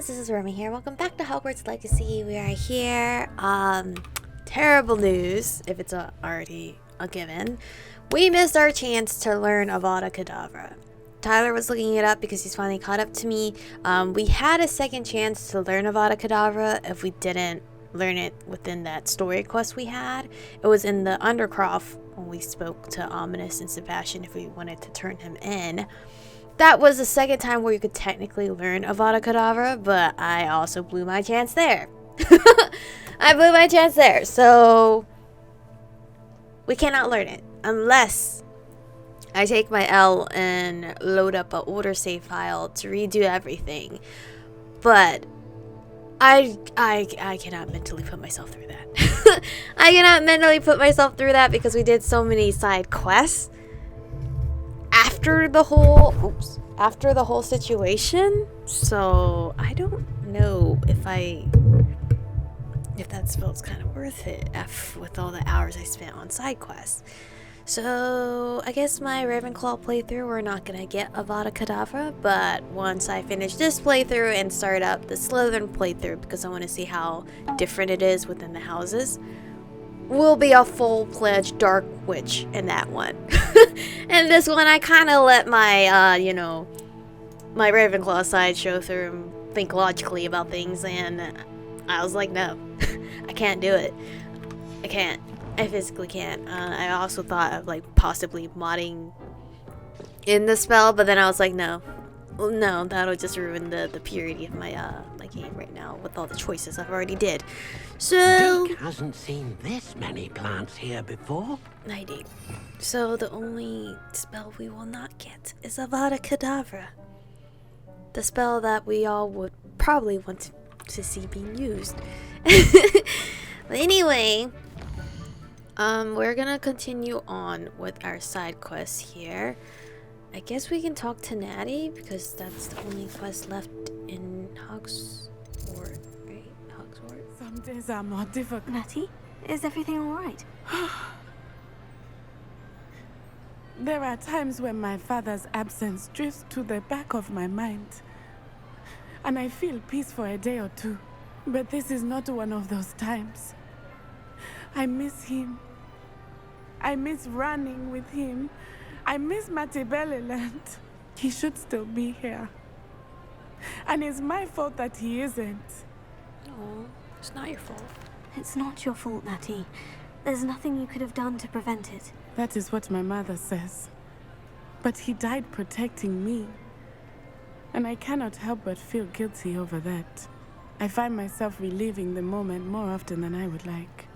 friends, this is Aromie here. Welcome back to Hogwarts Legacy. We are here. Terrible news, if it's already a given. We missed our chance to learn Avada Kedavra. Tyler was looking it up because he's finally caught up to me. We had a second chance to learn Avada Kedavra if we didn't learn it within that story quest we had. It was in the Undercroft when we spoke to Ominous and Sebastian if we wanted to turn him in. That was the second time where you could technically learn Avada Kedavra, but I also blew my chance there. I blew my chance there, so we cannot learn it unless I take my L and load up an older save file to redo everything. But I cannot mentally put myself through that. I cannot mentally put myself through that because we did so many side quests after the whole situation. So I don't know if that spell's kind of worth it with all the hours I spent on side quests. So I guess my Ravenclaw playthrough, we're not gonna get Avada Kedavra, but once I finish this playthrough and start up the Slytherin playthrough, because I want to see how different it is within the houses, we'll be a full-fledged dark witch in that one. And this one, I kind of let my, my Ravenclaw side show through and think logically about things, and I was like, no, I can't do it. I can't. I physically can't. I also thought of like possibly modding in the spell, but then I was like, no, that'll just ruin the purity of my my game right now with all the choices I've already did. So Dick hasn't seen this many plants here before. I did. So the only spell we will not get is Avada Kedavra, the spell that we all would probably want to see being used. But anyway, we're gonna continue on with our side quests here. I guess we can talk to Natty because that's the only quest left in Hogwarts, right? Hogwarts. Some days are more difficult. Natty, is everything all right? There are times when my father's absence drifts to the back of my mind, and I feel peace for a day or two. But this is not one of those times. I miss him. I miss running with him. I miss Matibeleland. He should still be here. And it's my fault that he isn't. No, it's not your fault. It's not your fault, Natty. There's nothing you could have done to prevent it. That is what my mother says. But he died protecting me. And I cannot help but feel guilty over that. I find myself reliving the moment more often than I would like.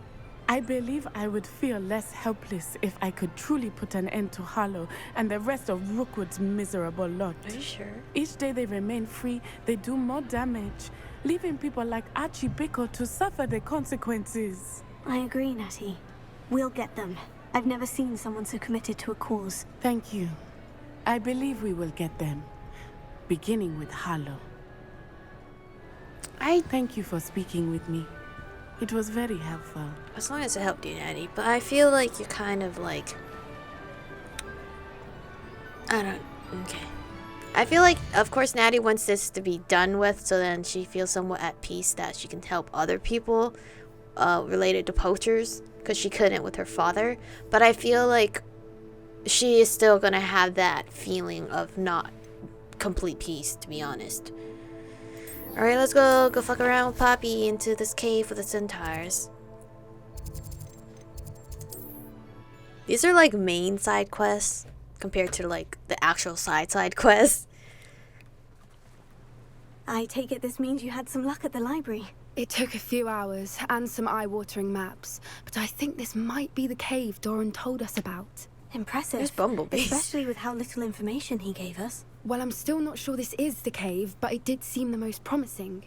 I believe I would feel less helpless if I could truly put an end to Harlow and the rest of Rookwood's miserable lot. Are you sure? Each day they remain free, they do more damage, leaving people like Archie Bickle to suffer the consequences. I agree, Natty. We'll get them. I've never seen someone so committed to a cause. Thank you. I believe we will get them, beginning with Harlow. I thank you for speaking with me. It was very helpful. As long as it helped you, Natty. But I feel like you're kind of like... Okay. I feel like, of course, Natty wants this to be done with, so then she feels somewhat at peace that she can help other people related to poachers, because she couldn't with her father. But I feel like she is still going to have that feeling of not complete peace, to be honest. Alright, let's go fuck around with Poppy into this cave with the centaurs. These are like main side quests compared to like the actual side quests. I take it this means you had some luck at the library. It took a few hours and some eye-watering maps, but I think this might be the cave Doran told us about. Impressive. There's bumblebees. Especially with how little information he gave us. Well, I'm still not sure this is the cave, but it did seem the most promising.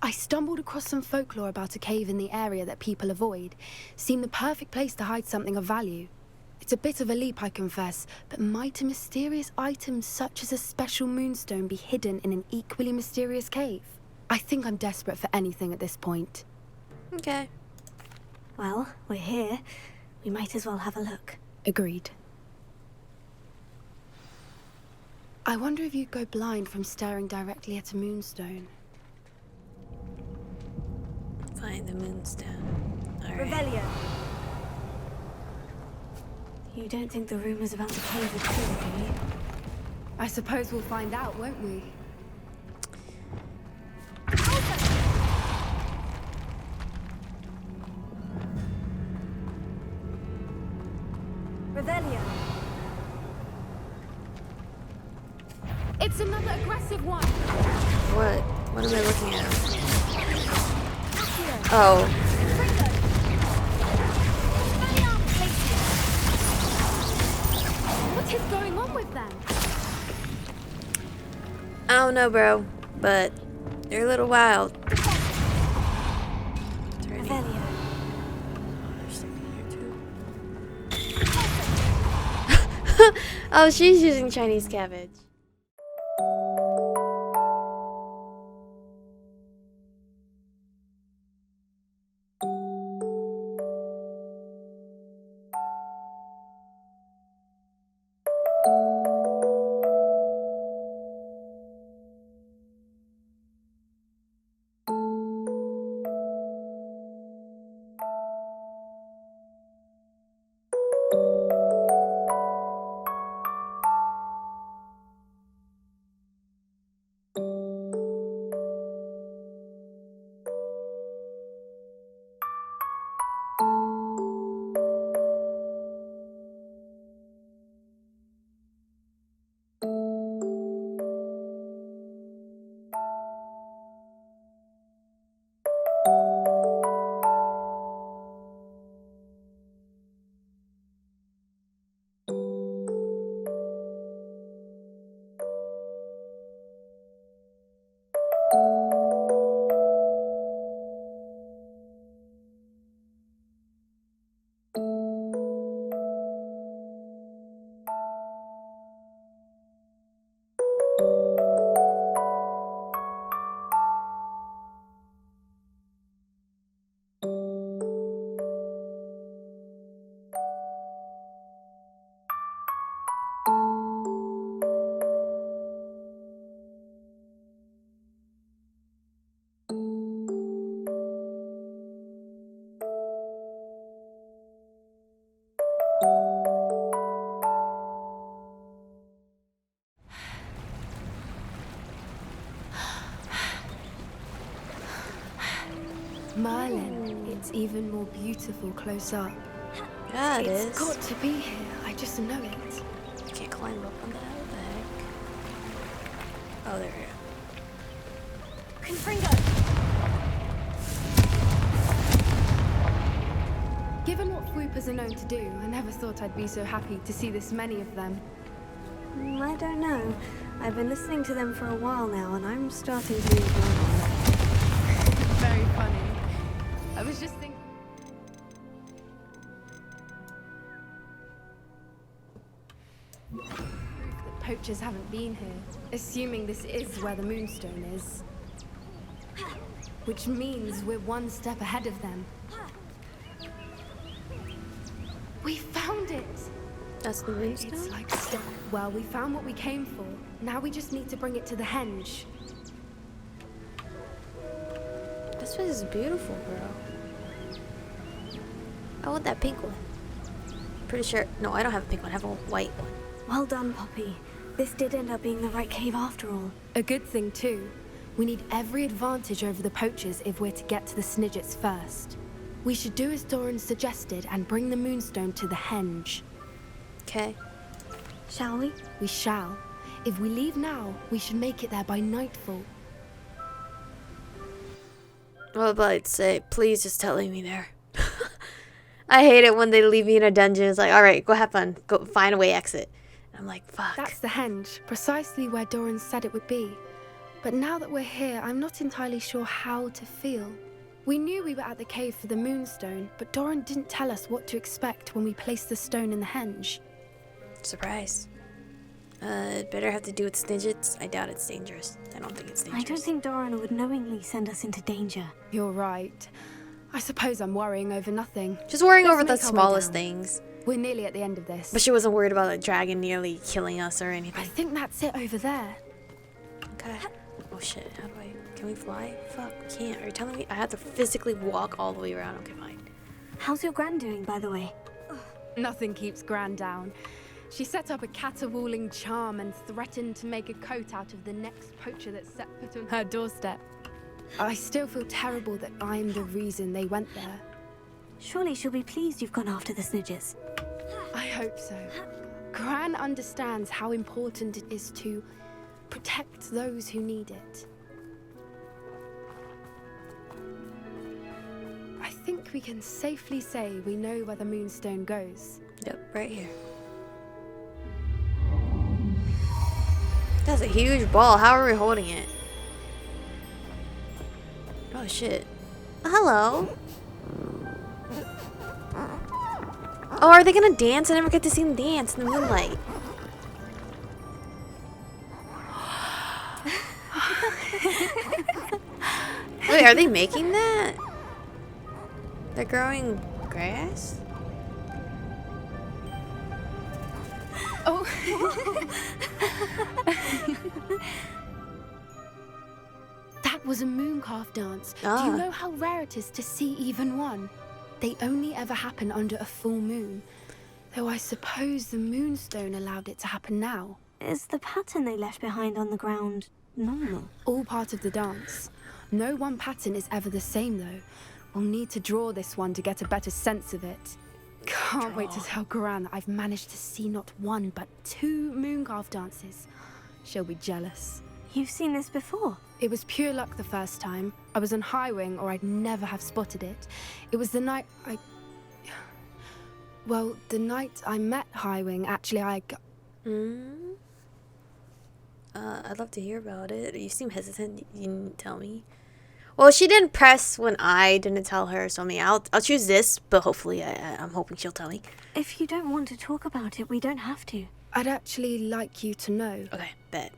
I stumbled across some folklore about a cave in the area that people avoid. Seemed the perfect place to hide something of value. It's a bit of a leap, I confess, but might a mysterious item such as a special moonstone be hidden in an equally mysterious cave? I think I'm desperate for anything at this point. Okay. Well, we're here. We might as well have a look. Agreed. I wonder if you'd go blind from staring directly at a moonstone. the Moonstone. Alright. Revelio. You don't think the rumors about the cave are true, do you? I suppose we'll find out, won't we? Revelio. It's another aggressive one. What? What am I looking at? Oh. What is going on with them? I don't know, bro. But they're a little wild. Turning. Revelio. There's something here too. Oh, she's using Chinese cabbage. Merlin, it's even more beautiful close up. Yeah, it It's is. got to be here. I just know it. I can't climb up on that. What the heck? Oh, there we go. Confringo. Given what swoopers are known to do, I never thought I'd be so happy to see this many of them. I don't know. I've been listening to them for a while now, and I'm starting to enjoy them. Very funny. I was just thinking. Proof that poachers haven't been here, assuming this is where the Moonstone is. Which means we're one step ahead of them. We found it! That's the It's Moonstone? like step. Well, we found what we came for. Now we just need to bring it to the henge. This place is beautiful, bro. I want that pink one. Pretty sure. No, I don't have a pink one. I have a white one. Well done, Poppy. This did end up being the right cave after all. A good thing, too. We need every advantage over the poachers if we're to get to the Snidgets first. We should do as Doran suggested and bring the Moonstone to the henge. Okay. Shall we? We shall. If we leave now, we should make it there by nightfall. Well, but I'd say, please just tell me there. I hate it when they leave me in a dungeon. It's like, all right, go have fun. Go find a way exit. And I'm like, fuck. That's the henge, precisely where Doran said it would be. But now that we're here, I'm not entirely sure how to feel. We knew we were at the cave for the Moonstone, but Doran didn't tell us what to expect when we placed the stone in the henge. Surprise. It better have to do with Snidgets. I doubt it's dangerous. I don't think it's dangerous. I don't think Doran would knowingly send us into danger. You're right. I suppose I'm worrying over nothing. Just worrying Let's over the make our way smallest down. things. We're nearly at the end of this. But she wasn't worried about a dragon nearly killing us or I anything. think that's it over there. Okay. Oh shit, how do I... Can we fly? Fuck, we can't. Are you telling me I have to physically walk all the way around? Okay, fine. How's your gran doing, by the way? Nothing keeps Gran down. She set up a caterwauling charm and threatened to make a coat out of the next poacher that set foot on her doorstep. I still feel terrible that I'm the reason they went there. Surely she'll be pleased you've gone after the snidges. I hope so. Gran understands how important it is to protect those who need it. I think we can safely say we know where the Moonstone goes. Yep, right here. That's a huge ball. How are we holding it? Oh shit. Hello. Oh, are they gonna dance? I never get to see them dance in the moonlight. Wait, are they making that? They're growing grass? Oh. That was a Mooncalf dance. Do you know how rare it is to see even one? They only ever happen under a full moon. Though I suppose the Moonstone allowed it to happen now. Is the pattern they left behind on the ground normal? All part of the dance. No one pattern is ever the same though. We'll need to draw this one to get a better sense of it. Can't wait to tell Gran that I've managed to see not one but 2 Mooncalf dances. She'll be jealous. You've seen this before? It was pure luck the first time. I was on High Wing or I'd never have spotted it. It was the night Well, the night I met High Wing, actually I'd love to hear about it. You seem hesitant. You didn't tell me. Well, she didn't press when I didn't tell her, so I mean, I'll choose this, but hopefully I'm hoping she'll tell me. If you don't want to talk about it, we don't have to. I'd actually like you to know. Okay, bet.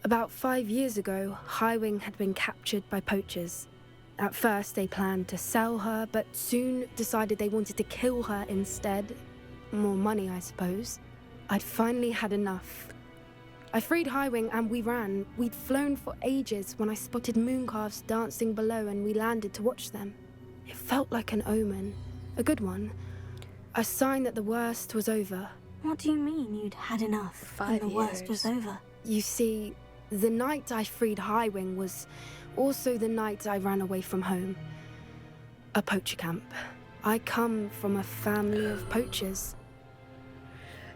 About 5 years ago, High Wing had been captured by poachers. At first, they planned to sell her, but soon decided they wanted to kill her instead. More money, I suppose. I'd finally had enough. I freed High Wing and we ran. We'd flown for ages when I spotted mooncalves dancing below and we landed to watch them. It felt like an omen. A good one. A sign that the worst was over. What do you mean you'd had enough 5 and the years. worst was over? You see, the night I freed High Wing was also the night I ran away from home. A poacher camp. I come from a family of poachers.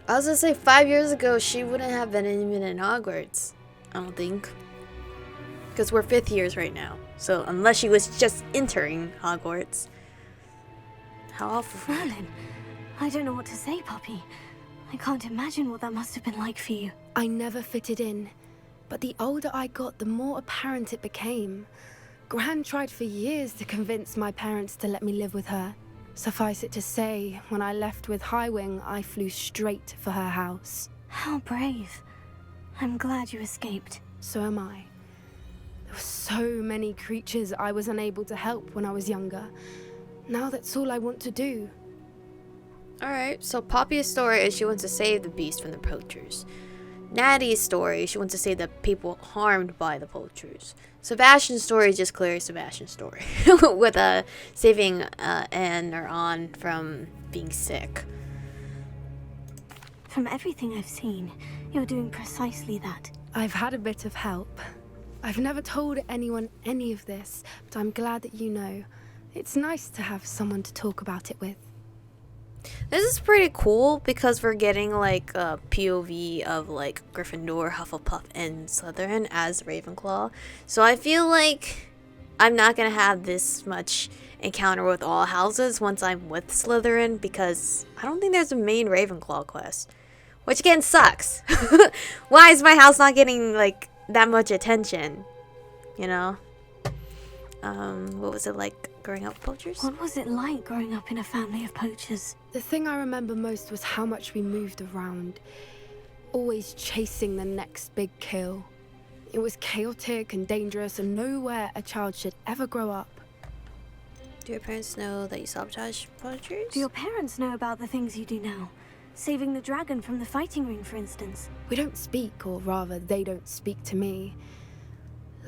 I was gonna say 5 years ago, she wouldn't have been even in Hogwarts. I don't think. Because we're 5th years right now. So unless she was just entering Hogwarts. How awful. Merlin, I don't know what to say, Poppy. I can't imagine what that must have been like for you. I never fitted in. But the older I got, the more apparent it became. Gran tried for years to convince my parents to let me live with her. Suffice it to say, when I left with High Wing, I flew straight for her house. How brave. I'm glad you escaped. So am I. There were so many creatures I was unable to help when I was younger. Now that's all I want to do. Alright, so Poppy's story is she wants to save the beast from the poachers. Natty's story, she wants to save the people harmed by the poachers. Sebastian's story is just clearly Sebastian's story. With saving Anne or Anne from being sick. From everything I've seen, you're doing precisely that. I've had a bit of help. I've never told anyone any of this, but I'm glad that you know. It's nice to have someone to talk about it with. This is pretty cool because we're getting like a POV of like Gryffindor, Hufflepuff, and Slytherin as Ravenclaw. So I feel like I'm not going to have this much encounter with all houses once I'm with Slytherin because I don't think there's a main Ravenclaw quest. Which again sucks. Why is my house not getting like that much attention? You know? What was it like growing up with poachers? What was it like growing up in a family of poachers? The thing I remember most was how much we moved around, always chasing the next big kill. It was chaotic and dangerous and nowhere a child should ever grow up. Do your parents know that you sabotage poachers? Do your parents know about the things you do now? Saving the dragon from the fighting ring, for instance. We don't speak, or rather, they don't speak to me.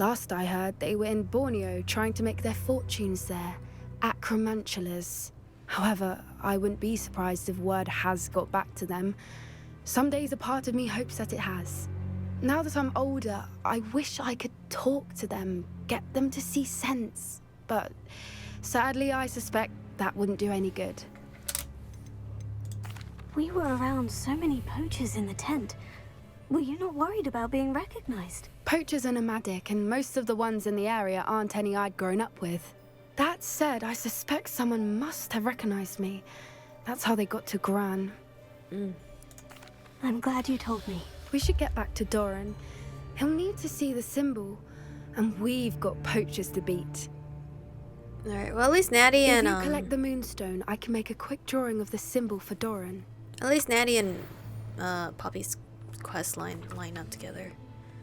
Last I heard, they were in Borneo trying to make their fortunes there, at Cromantulas. However, I wouldn't be surprised if word has got back to them. Some days a part of me hopes that it has. Now that I'm older, I wish I could talk to them, get them to see sense. But sadly, I suspect that wouldn't do any good. We were around so many poachers in the tent. Were you not worried about being recognized? Poachers are nomadic, and most of the ones in the area aren't any I'd grown up with. That said, I suspect someone must have recognized me. That's how they got to Gran. I'm glad you told me. We should get back to Doran. He'll need to see the symbol, and we've got poachers to beat. Alright, well at least Natty and If you collect the moonstone, I can make a quick drawing of the symbol for Doran. at least Natty and Poppy's quest line up together.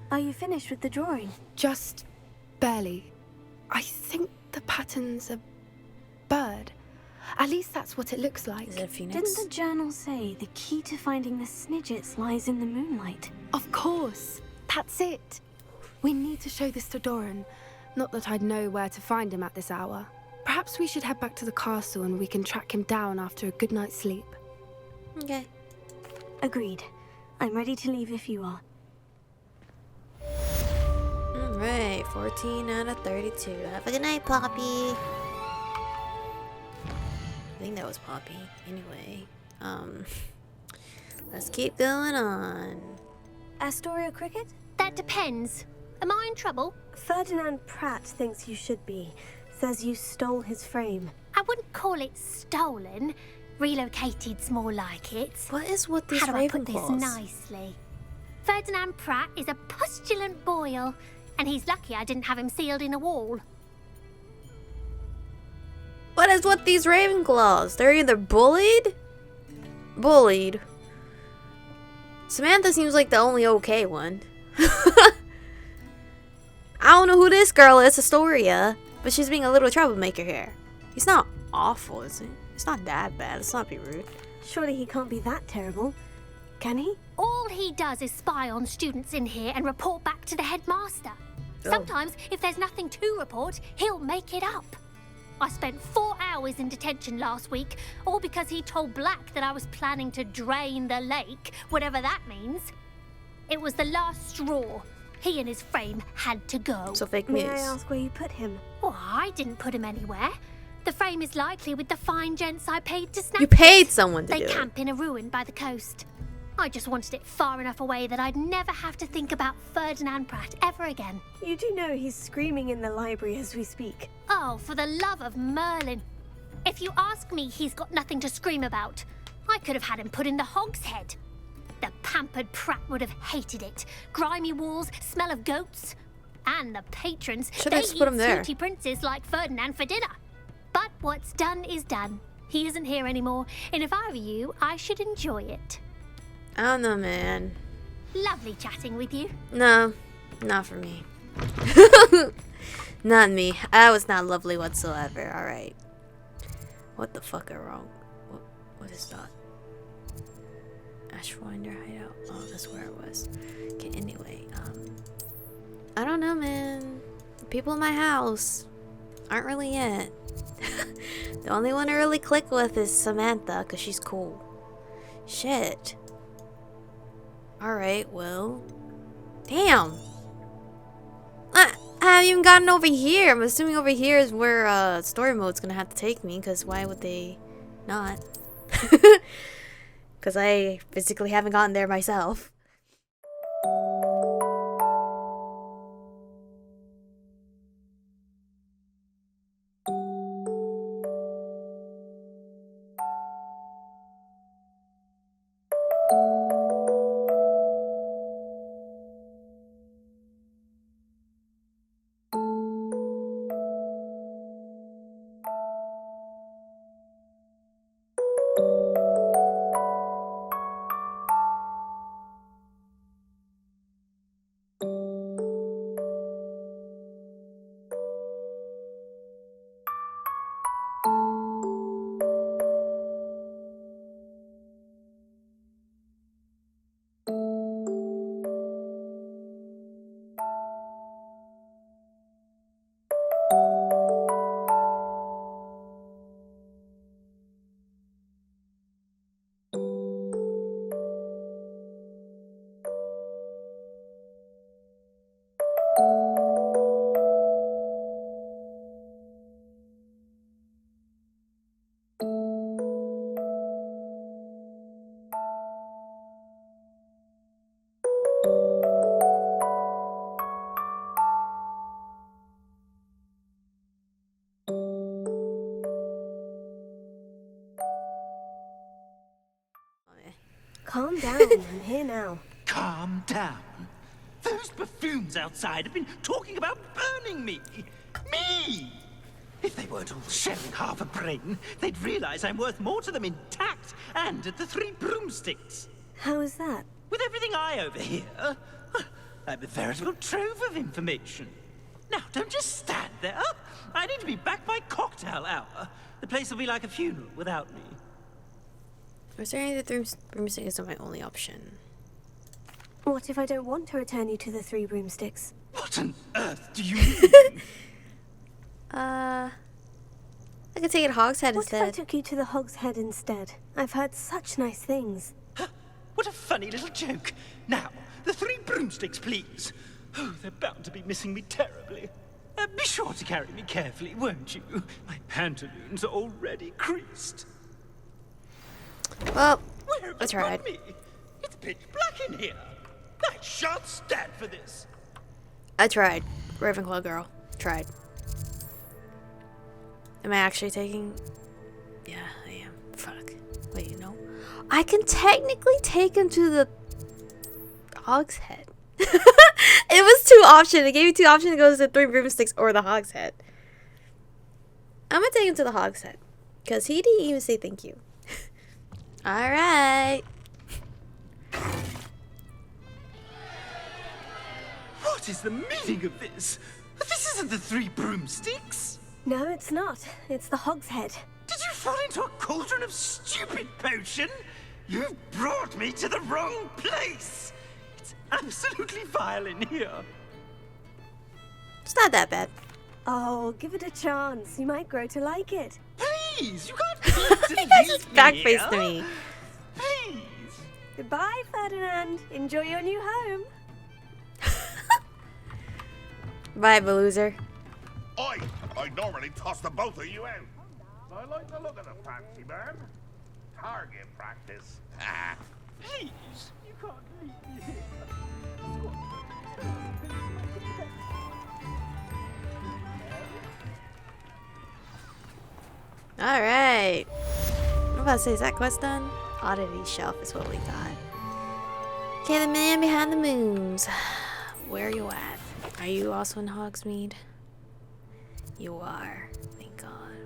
Are you finished with the drawing? Just barely. I think the pattern's a bird. At least that's what it looks like. Is it a phoenix? Didn't the journal say the key to finding the Snidgets lies in the moonlight? Of course. That's it. We need to show this to Doran. Not that I'd know where to find him at this hour. Perhaps we should head back to the castle and we can track him down after a good night's sleep. Okay. Agreed. I'm ready to leave if you are. Alright, 14 out of 32. Have a good night, Poppy. I think that was Poppy. Anyway, let's keep going on. Astoria Cricket? That depends. Am I in trouble? Ferdinand Pratt thinks you should be. Says you stole his frame. I wouldn't call it stolen. Relocated's more like it. What is with these How do I put this Ravenclaws? nicely? Ferdinand Pratt is a postulant boil, and he's lucky I didn't have him sealed in a wall. What is with these Ravenclaws? They're either bullied. Samantha seems like the only okay one. I don't know who this girl is, Astoria, but she's being a little troublemaker here. He's not awful, is he? It's not that bad. Let's not be rude. Surely he can't be that terrible. Can he? All he does is spy on students in here and report back to the headmaster. Oh. Sometimes, if there's nothing to report, he'll make it up. I spent 4 hours in detention last week, all because he told Black that I was planning to drain the lake, whatever that means. It was the last straw. He and his frame had to go. So fake May news. I ask where you put him? Well, I didn't put him anywhere. The frame is likely with the fine gents I paid to snap You it. paid someone to They do it. camp in a ruin by the coast. I just wanted it far enough away that I'd never have to think about Ferdinand Pratt ever again. You do know he's screaming in the library as we speak. Oh, for the love of Merlin. If you ask me, he's got nothing to scream about. I could have had him put in the hogshead. The pampered Pratt would have hated it. Grimy walls, smell of goats. And the patrons, Should've they just eat put him there. snooty princes like Ferdinand for dinner. But what's done is done. He isn't here anymore, and if I were you, I should enjoy it. I don't know, man. Lovely chatting with you. No, not for me. Not me. I was not lovely whatsoever. Alright. What the fuck are wrong? What is that? Ashwinder hideout. Oh, that's where it was. Okay, anyway, I don't know, man. The people in my house aren't really it. The only one I really click with is Samantha, because she's cool. Shit. Alright, well. Damn. I haven't even gotten over here. I'm assuming over here is where story mode's gonna have to take me, because why would they not? Because I physically haven't gotten there myself. Calm down. I'm here now. Calm down. Those buffoons outside have been talking about burning me. Me! If they weren't all sharing half a brain, they'd realize I'm worth more to them intact and at the Three Broomsticks. How is that? With everything I overhear, I'm a veritable trove of information. Now, don't just stand there. I need to be back by cocktail hour. The place will be like a funeral without me. Returning to the broomstick is my only option. What if I don't want to return you to the Three Broomsticks? What on earth do you mean? I could take it Hogshead What if I instead. took you to the Hogshead instead? I've heard such nice things. What a funny little joke. Now, the Three Broomsticks, please. Oh, they're bound to be missing me terribly. Be sure to carry me carefully, won't you? My pantaloons are already creased. Well, Where have I you tried. put me? It's pitch black in here. I shan't stand for this. I tried. Ravenclaw girl. Tried. Am I actually taking... Yeah, I am. Fuck. Wait, no. I can technically take him to the Hogshead. It was 2 options. It gave me 2 options to go to the Three Broomsticks or the Hogshead. I'm gonna take him to the Hogshead. Because he didn't even say thank you. Alright. What is the meaning of this? This isn't the Three Broomsticks. No, it's not. It's the Hogshead. Did you fall into a cauldron of stupid potion? You've brought me to the wrong place. It's absolutely vile in here. It's not that bad. Oh, give it a chance. You might grow to like it. Please, you can't beat He just backfaced to me. Please. Goodbye, Ferdinand. Enjoy your new home. Bye, loser. Oi! I normally toss the both of you out. I like the look of the fancy man. Target practice. Please, you can't leave me here. Alright. I'm about to say, is that quest done? Oddity Shelf is what we got. Okay, the man behind the moons. Where are you at? Are you also in Hogsmeade? You are. Thank God.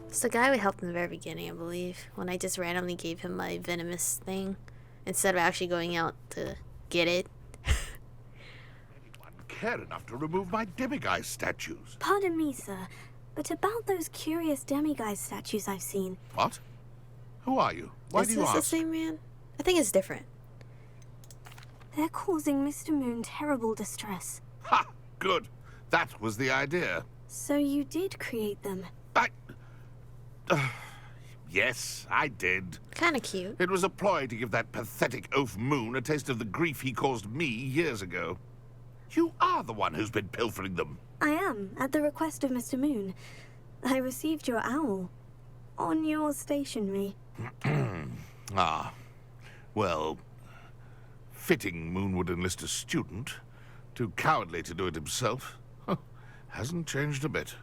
It's the guy we helped in the very beginning, I believe. When I just randomly gave him my venomous thing. Instead of actually going out to get it. Anyone care enough to remove my demiguise statues? Pardon me, sir, but about those curious demiguise statues I've seen. What? Who are you? Why Is do you this the ask? same man? I think it's different. They're causing Mr. Moon terrible distress. Ha! Good. That was the idea. So you did create them. Yes, I did. Kind of cute. It was a ploy to give that pathetic oaf Moon a taste of the grief he caused me years ago. You are the one who's been pilfering them. I am, at the request of Mr. Moon. I received your owl. On your stationery. Ah. Well, fitting Moon would enlist a student. Too cowardly to do it himself. Huh. Hasn't changed a bit.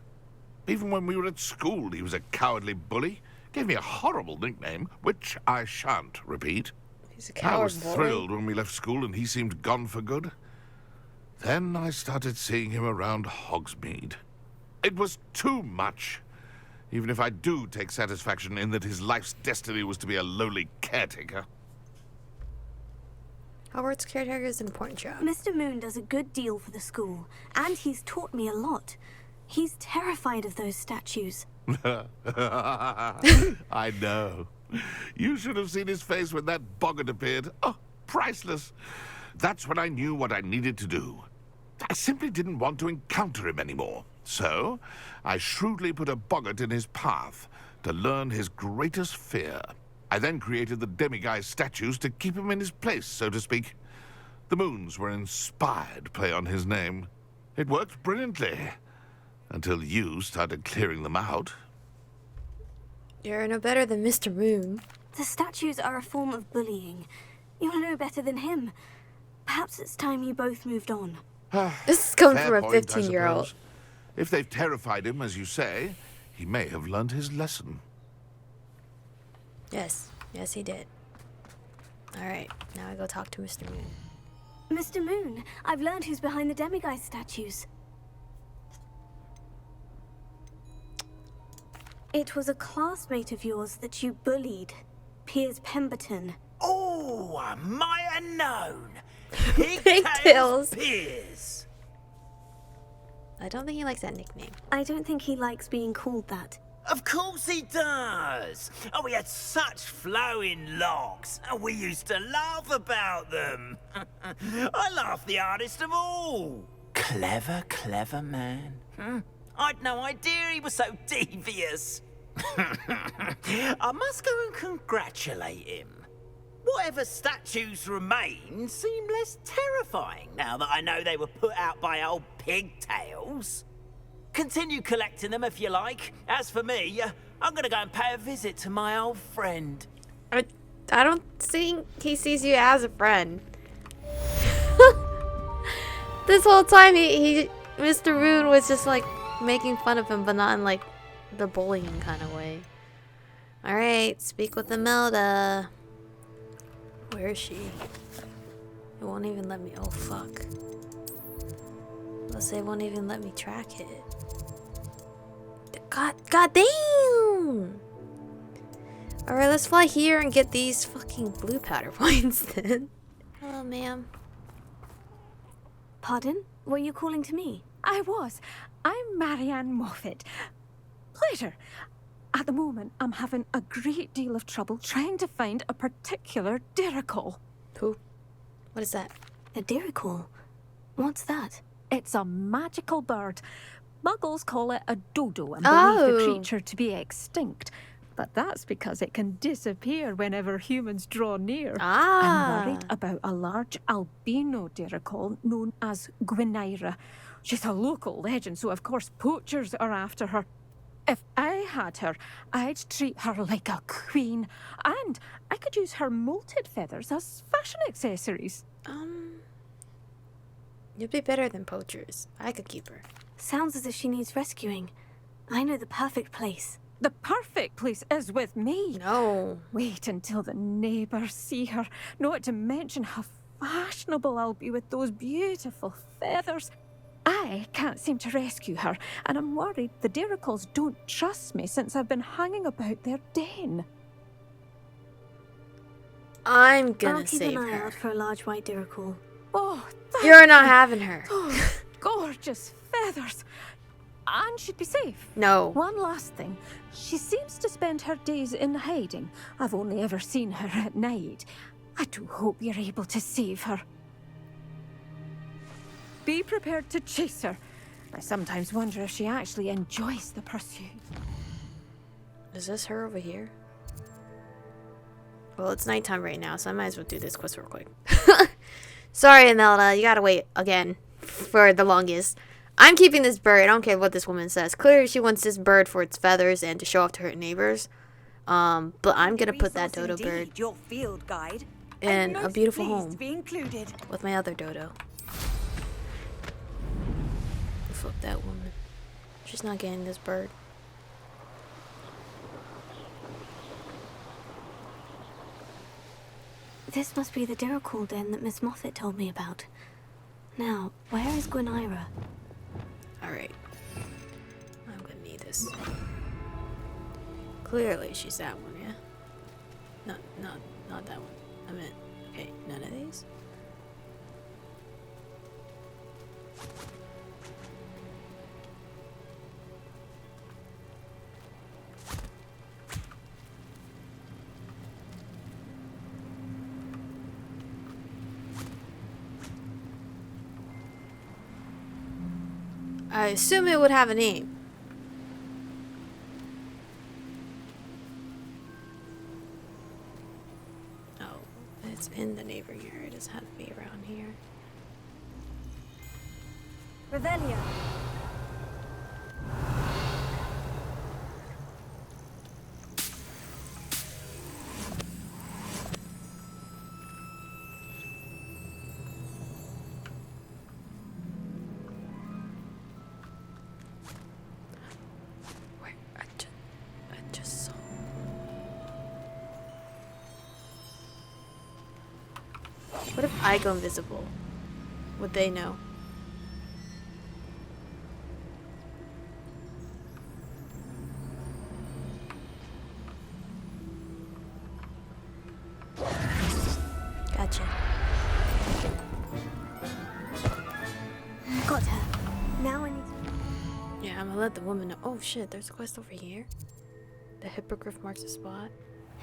Even when we were at school, he was a cowardly bully. Gave me a horrible nickname, which I shan't repeat. He's a I coward was boy. thrilled when we left school and he seemed gone for good. Then I started seeing him around Hogsmeade. It was too much. Even if I do take satisfaction in that his life's destiny was to be a lowly caretaker. Hogwarts caretaker is an important job. Mr. Moon does a good deal for the school, and he's taught me a lot. He's terrified of those statues. I know. You should have seen his face when that boggart appeared. Oh, priceless. That's when I knew what I needed to do. I simply didn't want to encounter him anymore. So, I shrewdly put a boggart in his path to learn his greatest fear. I then created the demiguise statues to keep him in his place, so to speak. The moons were an inspired play on his name. It worked brilliantly. Until you started clearing them out. You're no better than Mr. Moon. The statues are a form of bullying. You'll know better than him. Perhaps it's time you both moved on. This is coming Fair from a point, I 15-year-old. suppose. If they've terrified him, as you say, he may have learned his lesson. Yes. Yes, he did. Alright, now I go talk to Mr. Moon. Mr. Moon, I've learned who's behind the demiguise statues. It was a classmate of yours that you bullied, Piers Pemberton. Oh, I might have known. Pigtails. Piers. I don't think he likes that nickname. I don't think he likes being called that. Of course he does. Oh, we had such flowing locks, and we used to laugh about them. I laughed the hardest of all. Clever, clever man. I'd no idea he was so devious. I must go and congratulate him. Whatever statues remain seem less terrifying now that I know they were put out by old pigtails. Continue collecting them if you like. As for me, I'm gonna go and pay a visit to my old friend. I don't think he sees you as a friend. This whole time, Mr. Moon was just like making fun of him, but not in like the bullying kind of way. Alright, speak with Imelda. Where is she? It won't even let me. Oh, fuck. Let's say it won't even let me track it. God damn! Alright, let's fly here and get these fucking blue powder points then. Hello, ma'am. Pardon? Were you calling to me? I was. I'm Marianne Moffat. Pleasure. At the moment, I'm having a great deal of trouble trying to find a particular Diricol. Who? What is that? A Diricol? What's that? It's a magical bird. Muggles call it a dodo and believe the creature to be extinct. But that's because it can disappear whenever humans draw near. I'm worried about a large albino Diricol known as Gwynaira. She's a local legend, so of course poachers are after her. If I had her, I'd treat her like a queen. And I could use her molted feathers as fashion accessories. You'd be better than poachers. I could keep her. Sounds as if she needs rescuing. I know the perfect place. The perfect place is with me. No. Wait until the neighbours see her. Not to mention how fashionable I'll be with those beautiful feathers. I can't seem to rescue her, and I'm worried the Diricols don't trust me since I've been hanging about their den. I'm gonna keep save an eye her. out for a large white Diricol. Oh, You're not having her. Oh, gorgeous feathers. And she'd be safe. No. One last thing. She seems to spend her days in hiding. I've only ever seen her at night. I do hope you're able to save her. Be prepared to chase her. I sometimes wonder if she actually enjoys the pursuit. Is this her over here? Well, it's nighttime right now, so I might as well do this quest real quick. Sorry, Imelda, you gotta wait again for the longest. I'm keeping this bird. I don't care what this woman says. Clearly, she wants this bird for its feathers and to show off to her neighbors. But I'm gonna put that dodo bird your field guide, in a beautiful home be included. with my other dodo. Fuck that woman. She's not getting this bird. This must be the Diricol den that Miss Moffat told me about. Now, where is Gwynaira? Alright. I'm gonna need this. Clearly she's that one, yeah? Not that one. I meant, okay, none of these? I assume it would have a name. Oh, it's in the neighboring area. It doesn't have to be around here. Revelio. I just saw. What if I go invisible? Would they know? Gotcha. Got her. Now I need to... Yeah, I'm gonna let the woman know. Oh shit, there's a quest over here. The hippogriff marks a spot.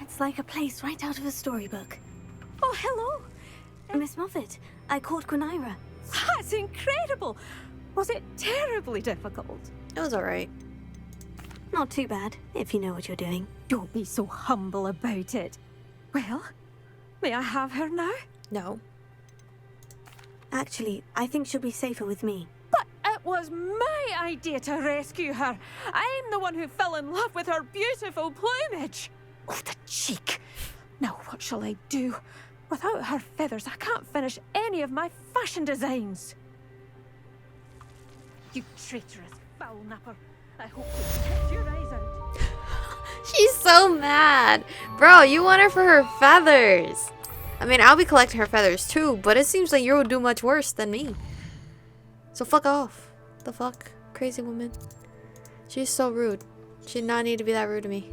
It's like a place right out of a storybook. Oh, hello. Miss Moffat, I caught Quinaira. That's incredible. Was it terribly difficult? It was alright. Not too bad, if you know what you're doing. Don't be so humble about it. Well, may I have her now? No. Actually, I think she'll be safer with me. But it was my idea to rescue her. I'm the one who fell in love with her beautiful plumage. Oh, the cheek. Now what shall I do? Without her feathers, I can't finish any of my fashion designs. You traitorous foul napper. I hope you kept your eyes out. She's so mad. Bro, you want her for her feathers. I mean, I'll be collecting her feathers too, but it seems like you will do much worse than me. So fuck off. The fuck? Crazy woman. She's so rude. She did not need to be that rude to me.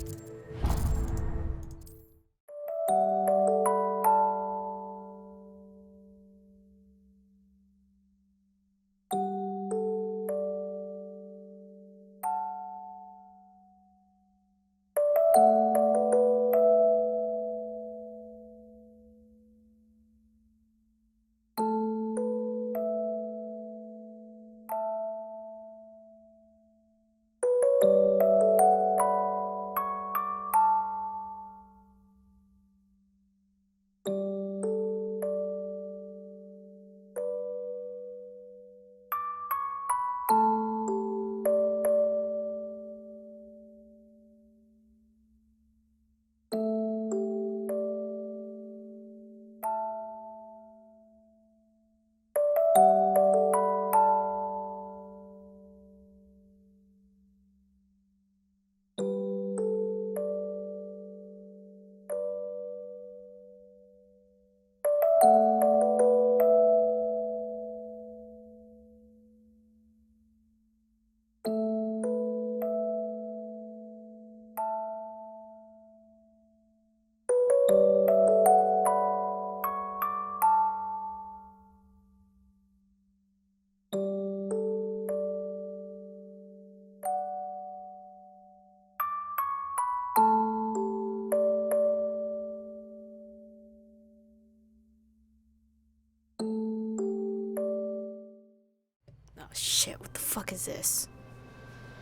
Oh shit, what the fuck is this?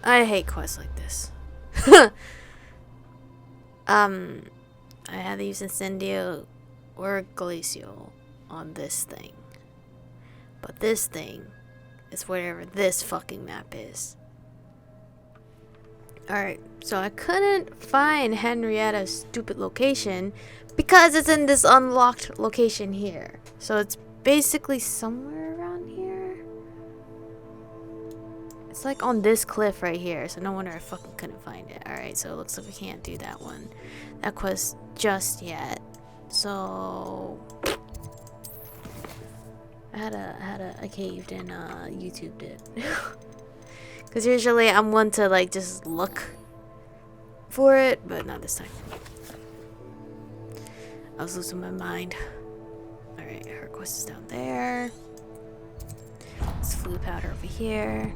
I hate quests like this. I had to use Incendio or Glacial on this thing. But this thing is whatever this fucking map is. Alright, so I couldn't find Henrietta's stupid location because it's in this unlocked location here. So it's basically somewhere around here. It's like on this cliff right here, so no wonder I fucking couldn't find it. Alright, so it looks like we can't do that one. That quest just yet. So I caved and YouTubed it. Cause usually I'm one to like just look for it, but not this time. I was losing my mind. Alright, her quest is down there. Let's flue powder over here.